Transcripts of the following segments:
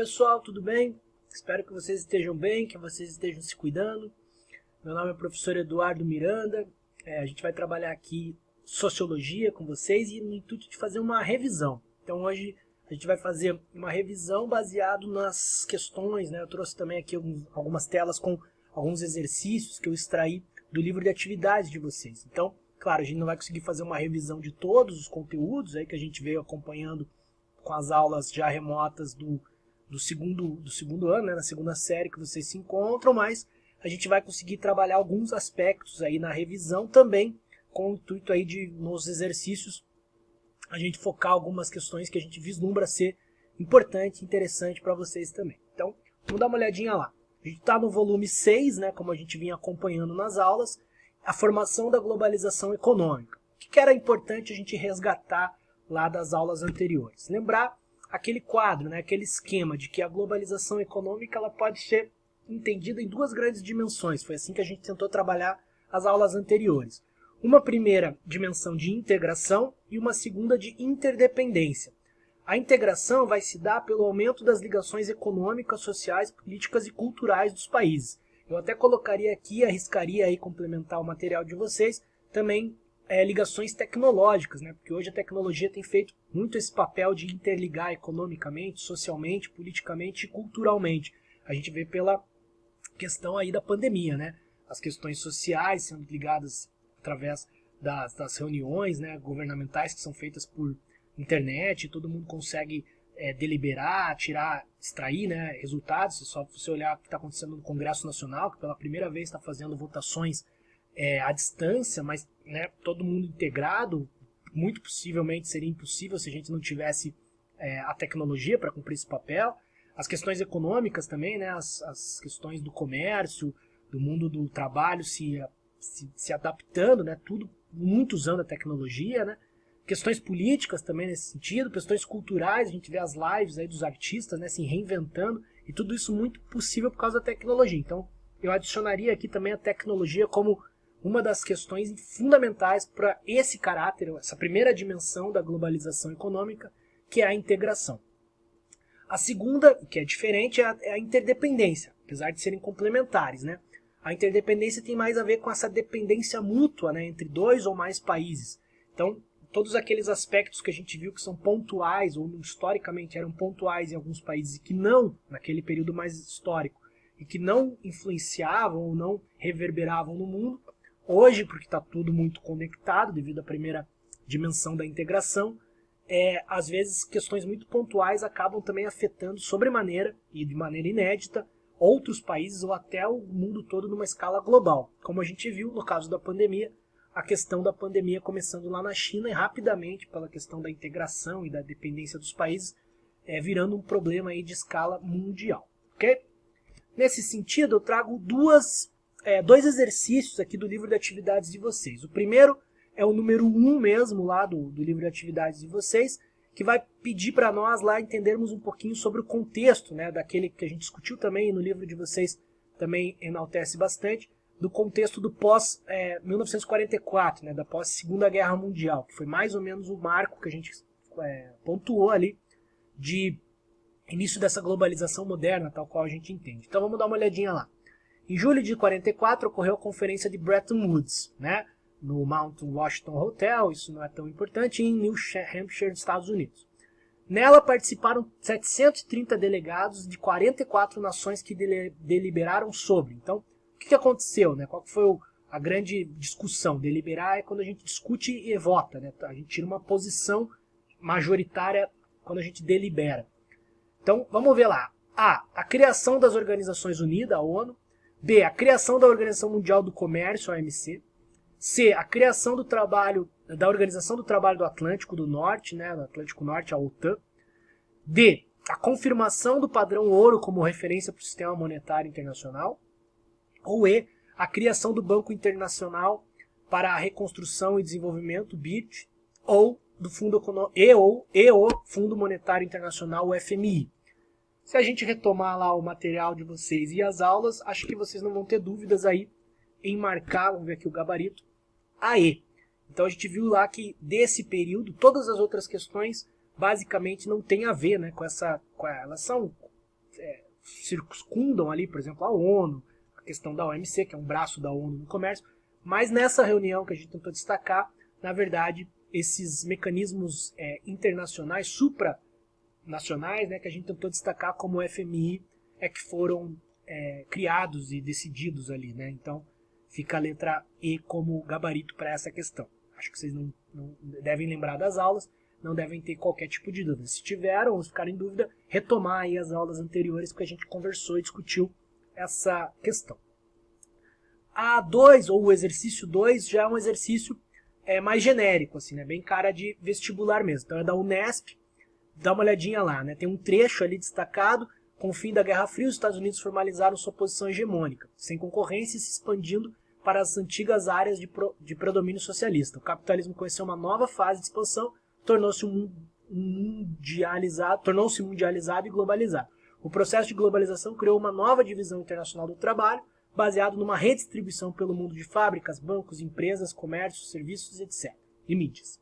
pessoal, tudo bem? Espero que vocês estejam bem, que vocês estejam se cuidando. Meu nome é o professor Eduardo Miranda. A gente vai trabalhar aqui Sociologia com vocês e no intuito de fazer uma revisão. Então hoje a gente vai fazer uma revisão baseado nas questões, né? Eu trouxe também aqui algumas telas com alguns exercícios que eu extraí do livro de atividades de vocês. Então, claro, a gente não vai conseguir fazer uma revisão de todos os conteúdos aí que a gente veio acompanhando com as aulas já remotas do segundo ano, né, na segunda série que vocês se encontram, mas a gente vai conseguir trabalhar alguns aspectos aí na revisão também, com o intuito aí de, nos exercícios, a gente focar algumas questões que a gente vislumbra ser importante e interessante para vocês também. Então, vamos dar uma olhadinha lá. A gente está no volume 6, né, como a gente vinha acompanhando nas aulas, a formação da globalização econômica. O que era importante a gente resgatar lá das aulas anteriores? Lembrar aquele quadro, né, aquele esquema de que a globalização econômica ela pode ser entendida em duas grandes dimensões. Foi assim que a gente tentou trabalhar as aulas anteriores. Uma primeira dimensão de integração e uma segunda de interdependência. A integração vai se dar pelo aumento das ligações econômicas, sociais, políticas e culturais dos países. Eu até colocaria aqui, arriscaria aí complementar o material de vocês, também ligações tecnológicas, né? Porque hoje a tecnologia tem feito muito esse papel de interligar economicamente, socialmente, politicamente e culturalmente. A gente vê pela questão aí da pandemia, né? As questões sociais sendo ligadas através das reuniões, né, governamentais que são feitas por internet, todo mundo consegue deliberar, extrair, né, resultados. É só você olhar o que está acontecendo no Congresso Nacional, que pela primeira vez está fazendo votações à distância, mas né, todo mundo integrado. Muito possivelmente seria impossível se a gente não tivesse a tecnologia para cumprir esse papel. As questões econômicas também, né, as questões do comércio, do mundo do trabalho se adaptando, né, tudo muito usando a tecnologia, né. Questões políticas também nesse sentido, questões culturais, a gente vê as lives aí dos artistas, né, se reinventando, e tudo isso muito possível por causa da tecnologia. Então, eu adicionaria aqui também a tecnologia como uma das questões fundamentais para esse caráter, essa primeira dimensão da globalização econômica, que é a integração. A segunda, que é diferente, é a interdependência, apesar de serem complementares, né? A interdependência tem mais a ver com essa dependência mútua, né, entre dois ou mais países. Então, todos aqueles aspectos que a gente viu que são pontuais, ou historicamente eram pontuais em alguns países, e que não, naquele período mais histórico, e que não influenciavam ou não reverberavam no mundo, hoje, porque está tudo muito conectado, devido à primeira dimensão da integração, às vezes questões muito pontuais acabam também afetando sobremaneira, e de maneira inédita, outros países ou até o mundo todo numa escala global. Como a gente viu no caso da pandemia, a questão da pandemia começando lá na China e rapidamente, pela questão da integração e da dependência dos países, virando um problema aí de escala mundial. Okay? Nesse sentido, eu trago dois exercícios aqui do livro de atividades de vocês. O primeiro é o número 1 mesmo lá do livro de atividades de vocês, que vai pedir para nós lá entendermos um pouquinho sobre o contexto, né, daquele que a gente discutiu também no livro de vocês, também enaltece bastante, do contexto do pós-1944, né, da pós-Segunda Guerra Mundial, que foi mais ou menos o marco que a gente pontuou ali de início dessa globalização moderna, tal qual a gente entende. Então vamos dar uma olhadinha lá. Em julho de 1944 ocorreu a conferência de Bretton Woods, né, no Mount Washington Hotel, isso não é tão importante, em New Hampshire, Estados Unidos. Nela participaram 730 delegados de 44 nações que deliberaram sobre. Então, o que aconteceu? Né? Qual foi a grande discussão? Deliberar é quando a gente discute e vota. Né? A gente tira uma posição majoritária quando a gente delibera. Então, vamos ver lá. A criação das Organizações Unidas, a ONU. B, a criação da Organização Mundial do Comércio, a OMC. C, a criação da Organização do Trabalho do Atlântico do Norte, né, do Atlântico Norte, a OTAN. D, a confirmação do padrão ouro como referência para o sistema monetário internacional. Ou E, a criação do Banco Internacional para a Reconstrução e Desenvolvimento, BID, ou do Fundo o Fundo Monetário Internacional, o FMI. Se a gente retomar lá o material de vocês e as aulas, acho que vocês não vão ter dúvidas aí em marcar, vamos ver aqui o gabarito, a E. Então a gente viu lá que desse período, todas as outras questões basicamente não tem a ver, né, elas são circundam ali, por exemplo, a ONU, a questão da OMC, que é um braço da ONU no comércio, mas nessa reunião que a gente tentou destacar, na verdade, esses mecanismos internacionais, supranacionais, né, que a gente tentou destacar como o FMI, que foram criados e decididos ali, né? Então, fica a letra E como gabarito para essa questão. Acho que vocês não devem lembrar das aulas, não devem ter qualquer tipo de dúvida. Se tiveram ou se ficarem em dúvida, retomar aí as aulas anteriores que a gente conversou e discutiu essa questão. A 2, ou o exercício 2, já é um exercício mais genérico, assim, né? Bem cara de vestibular mesmo. Então é da Unesp, dá uma olhadinha lá, né? Tem um trecho ali destacado: com o fim da Guerra Fria, os Estados Unidos formalizaram sua posição hegemônica, sem concorrência e se expandindo para as antigas áreas de predomínio socialista. O capitalismo conheceu uma nova fase de expansão, tornou-se mundializado e globalizado. O processo de globalização criou uma nova divisão internacional do trabalho, baseado numa redistribuição pelo mundo de fábricas, bancos, empresas, comércio, serviços, etc. e mídias.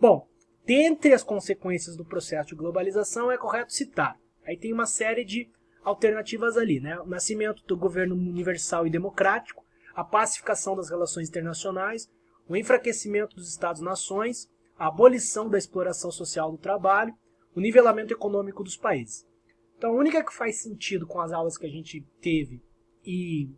Bom, dentre as consequências do processo de globalização é correto citar. Aí tem uma série de alternativas ali, né? O nascimento do governo universal e democrático, a pacificação das relações internacionais, o enfraquecimento dos Estados-nações, a abolição da exploração social do trabalho, o nivelamento econômico dos países. Então, a única que faz sentido com as aulas que a gente teve e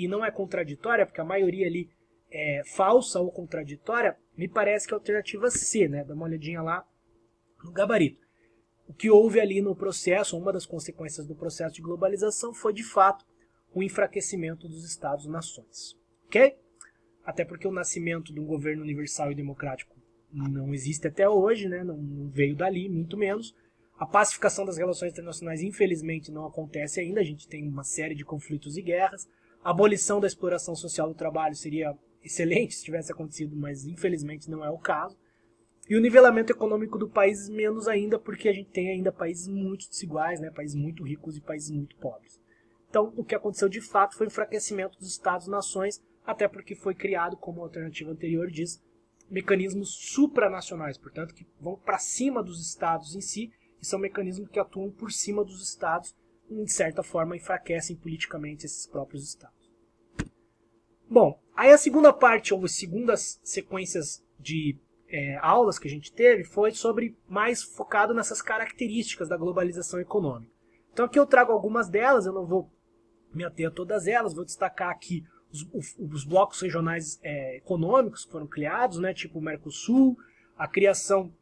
não é contraditória, porque a maioria ali é falsa ou contraditória, me parece que é a alternativa C, né? Dá uma olhadinha lá no gabarito. O que houve ali no processo, uma das consequências do processo de globalização foi, de fato, o enfraquecimento dos Estados-nações. Ok? Até porque o nascimento de um governo universal e democrático não existe até hoje, né? Não veio dali, muito menos. A pacificação das relações internacionais, infelizmente, não acontece ainda. A gente tem uma série de conflitos e guerras. A abolição da exploração social do trabalho seria excelente se tivesse acontecido, mas infelizmente não é o caso. E o nivelamento econômico do país menos ainda, porque a gente tem ainda países muito desiguais, né? Países muito ricos e países muito pobres. Então, o que aconteceu de fato foi o enfraquecimento dos Estados-nações, até porque foi criado, como a alternativa anterior diz, mecanismos supranacionais, portanto, que vão para cima dos Estados em si, e são mecanismos que atuam por cima dos Estados e, de certa forma, enfraquecem politicamente esses próprios Estados. Bom, aí a segunda parte, ou as segundas sequências de aulas que a gente teve, foi sobre mais focado nessas características da globalização econômica. Então aqui eu trago algumas delas, eu não vou me ater a todas elas, vou destacar aqui os blocos regionais econômicos que foram criados, né, tipo o Mercosul, a criação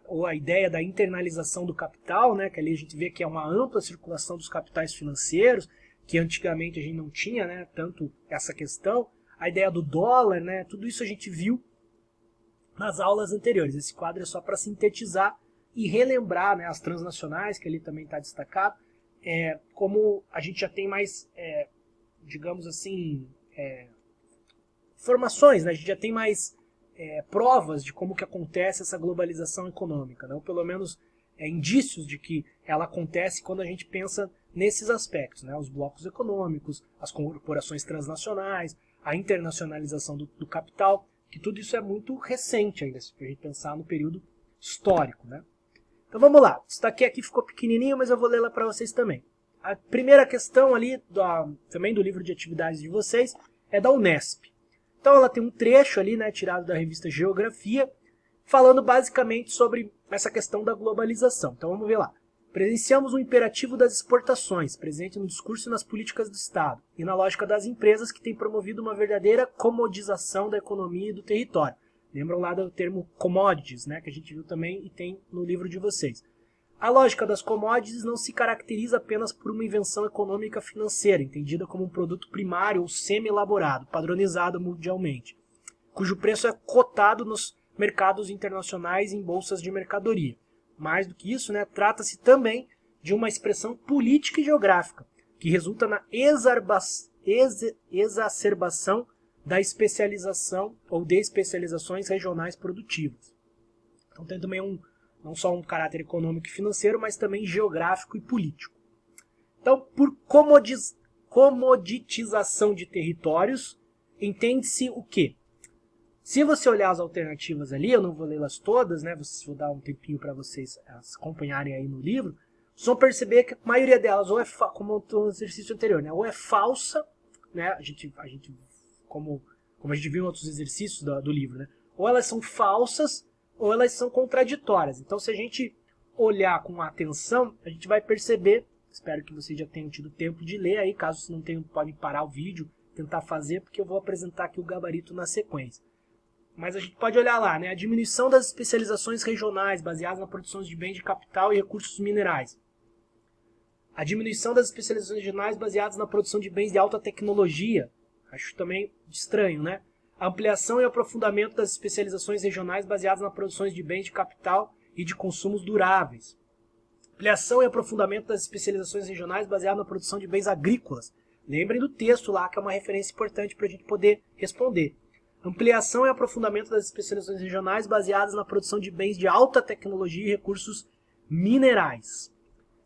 ou a ideia da internalização do capital, né, que ali a gente vê que é uma ampla circulação dos capitais financeiros, que antigamente a gente não tinha, né, tanto essa questão, a ideia do dólar, né, tudo isso a gente viu nas aulas anteriores. Esse quadro é só para sintetizar e relembrar, né, as transnacionais, que ali também está destacado, como a gente já tem mais, digamos assim, informações, né, a gente já tem mais provas de como que acontece essa globalização econômica, né? Ou pelo menos indícios de que ela acontece quando a gente pensa nesses aspectos, né? Os blocos econômicos, as corporações transnacionais, a internacionalização do capital, que tudo isso é muito recente ainda, se a gente pensar no período histórico, né? Então vamos lá, destaquei aqui, ficou pequenininho, mas eu vou lê-la para vocês também. A primeira questão ali, também do livro de atividades de vocês, é da Unesp. Então ela tem um trecho ali, né, tirado da revista Geografia, falando basicamente sobre essa questão da globalização. Então vamos ver lá. Presenciamos um imperativo das exportações, presente no discurso e nas políticas do Estado, e na lógica das empresas que tem promovido uma verdadeira comodização da economia e do território. Lembram lá do termo commodities, né, que a gente viu também e tem no livro de vocês. A lógica das commodities não se caracteriza apenas por uma invenção econômica financeira, entendida como um produto primário ou semi-elaborado, padronizado mundialmente, cujo preço é cotado nos mercados internacionais em bolsas de mercadoria. Mais do que isso, né, trata-se também de uma expressão política e geográfica, que resulta na exacerbação da especialização ou de especializações regionais produtivas. Então tem também não só um caráter econômico e financeiro, mas também geográfico e político. Então, por comoditização de territórios, entende-se o quê? Se você olhar as alternativas ali, eu não vou lê-las todas, né? Vou dar um tempinho para vocês acompanharem aí no livro. vocês vão perceber que a maioria delas, ou é como no exercício anterior, né? Ou é falsa, né? Como a gente viu em outros exercícios do livro, né? Ou elas são falsas, ou elas são contraditórias. Então, se a gente olhar com atenção, a gente vai perceber, espero que vocês já tenham tido tempo de ler aí, caso vocês não tenham, podem parar o vídeo, tentar fazer, porque eu vou apresentar aqui o gabarito na sequência. Mas a gente pode olhar lá, né? A diminuição das especializações regionais baseadas na produção de bens de capital e recursos minerais. A diminuição das especializações regionais baseadas na produção de bens de alta tecnologia. Acho também estranho, né? A ampliação e aprofundamento das especializações regionais baseadas na produção de bens de capital e de consumos duráveis. Ampliação e aprofundamento das especializações regionais baseadas na produção de bens agrícolas. Lembrem do texto lá, que é uma referência importante para a gente poder responder. Ampliação e aprofundamento das especializações regionais baseadas na produção de bens de alta tecnologia e recursos minerais.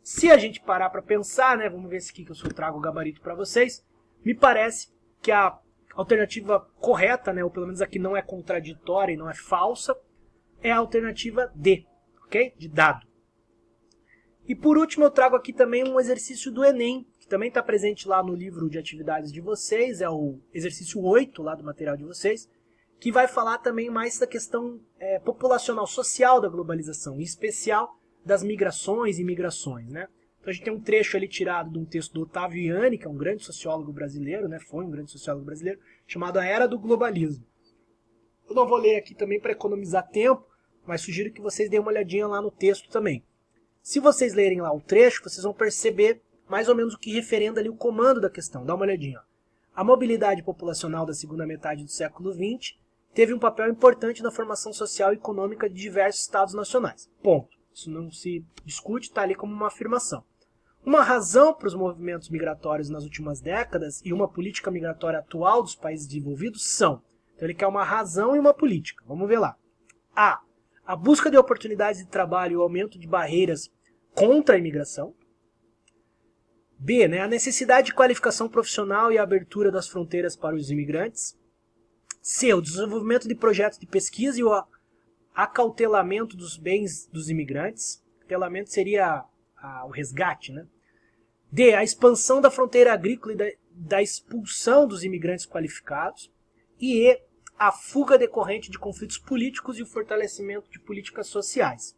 Se a gente parar para pensar, né, vamos ver se aqui que eu só trago o gabarito para vocês, me parece que a alternativa correta, né, ou pelo menos aqui não é contraditória e não é falsa, é a alternativa D, ok? De dado. E por último eu trago aqui também um exercício do Enem, que também está presente lá no livro de atividades de vocês, é o exercício 8 lá do material de vocês, que vai falar também mais da questão populacional, social da globalização, em especial das migrações e imigrações, né? Então a gente tem um trecho ali tirado de um texto do Otávio Yanni, que é um grande sociólogo brasileiro, né? Foi um grande sociólogo brasileiro, chamado A Era do Globalismo. Eu não vou ler aqui também para economizar tempo, mas sugiro que vocês deem uma olhadinha lá no texto também. Se vocês lerem lá o trecho, vocês vão perceber mais ou menos o que referenda ali o comando da questão. Dá uma olhadinha. A mobilidade populacional da segunda metade do século XX teve um papel importante na formação social e econômica de diversos estados nacionais. Ponto. Isso não se discute, está ali como uma afirmação. Uma razão para os movimentos migratórios nas últimas décadas e uma política migratória atual dos países desenvolvidos são. Então ele quer uma razão e uma política. Vamos ver lá. A. A busca de oportunidades de trabalho e o aumento de barreiras contra a imigração. B. Né, a necessidade de qualificação profissional e a abertura das fronteiras para os imigrantes. C. O desenvolvimento de projetos de pesquisa e o acautelamento dos bens dos imigrantes. Acautelamento seria o resgate, né? D. A expansão da fronteira agrícola e da expulsão dos imigrantes qualificados. E E. A fuga decorrente de conflitos políticos e o fortalecimento de políticas sociais.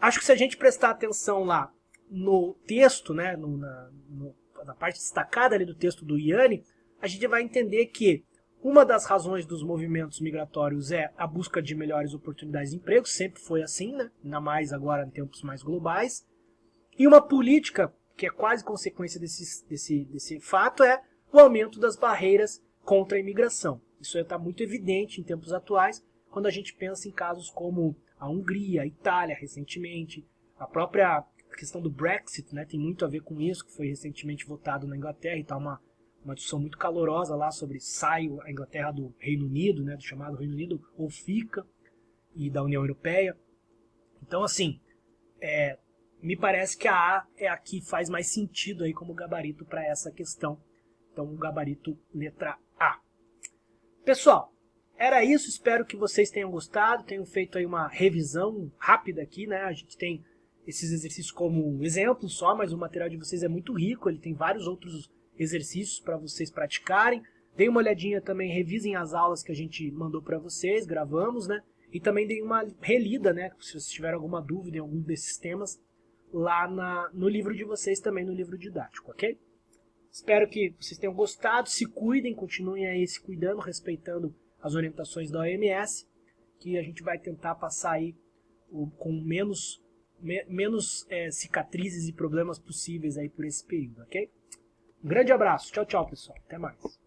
Acho que se a gente prestar atenção lá no texto, né, na parte destacada ali do texto do Yanni, a gente vai entender que uma das razões dos movimentos migratórios é a busca de melhores oportunidades de emprego, sempre foi assim, né, ainda mais agora em tempos mais globais. E uma política que é quase consequência desse fato é o aumento das barreiras contra a imigração. Isso está muito evidente em tempos atuais, quando a gente pensa em casos como a Hungria, a Itália recentemente, a própria questão do Brexit, né, tem muito a ver com isso, que foi recentemente votado na Inglaterra, e está uma discussão muito calorosa lá sobre sai a Inglaterra do Reino Unido, né, do chamado Reino Unido, ou fica, e da União Europeia. Então, assim, me parece que a A é a que faz mais sentido aí como gabarito para essa questão. Então, o gabarito letra A. Pessoal, era isso, espero que vocês tenham gostado, tenham feito aí uma revisão rápida aqui, né? A gente tem esses exercícios como exemplo só, mas o material de vocês é muito rico, ele tem vários outros exercícios para vocês praticarem. Deem uma olhadinha também, revisem as aulas que a gente mandou para vocês, gravamos, né? E também deem uma relida, né? Se vocês tiverem alguma dúvida em algum desses temas, lá no livro de vocês também, no livro didático, ok? Espero que vocês tenham gostado, se cuidem, continuem aí se cuidando, respeitando as orientações da OMS, que a gente vai tentar passar aí com menos cicatrizes e problemas possíveis aí por esse período, ok? Um grande abraço, tchau, tchau, pessoal, até mais.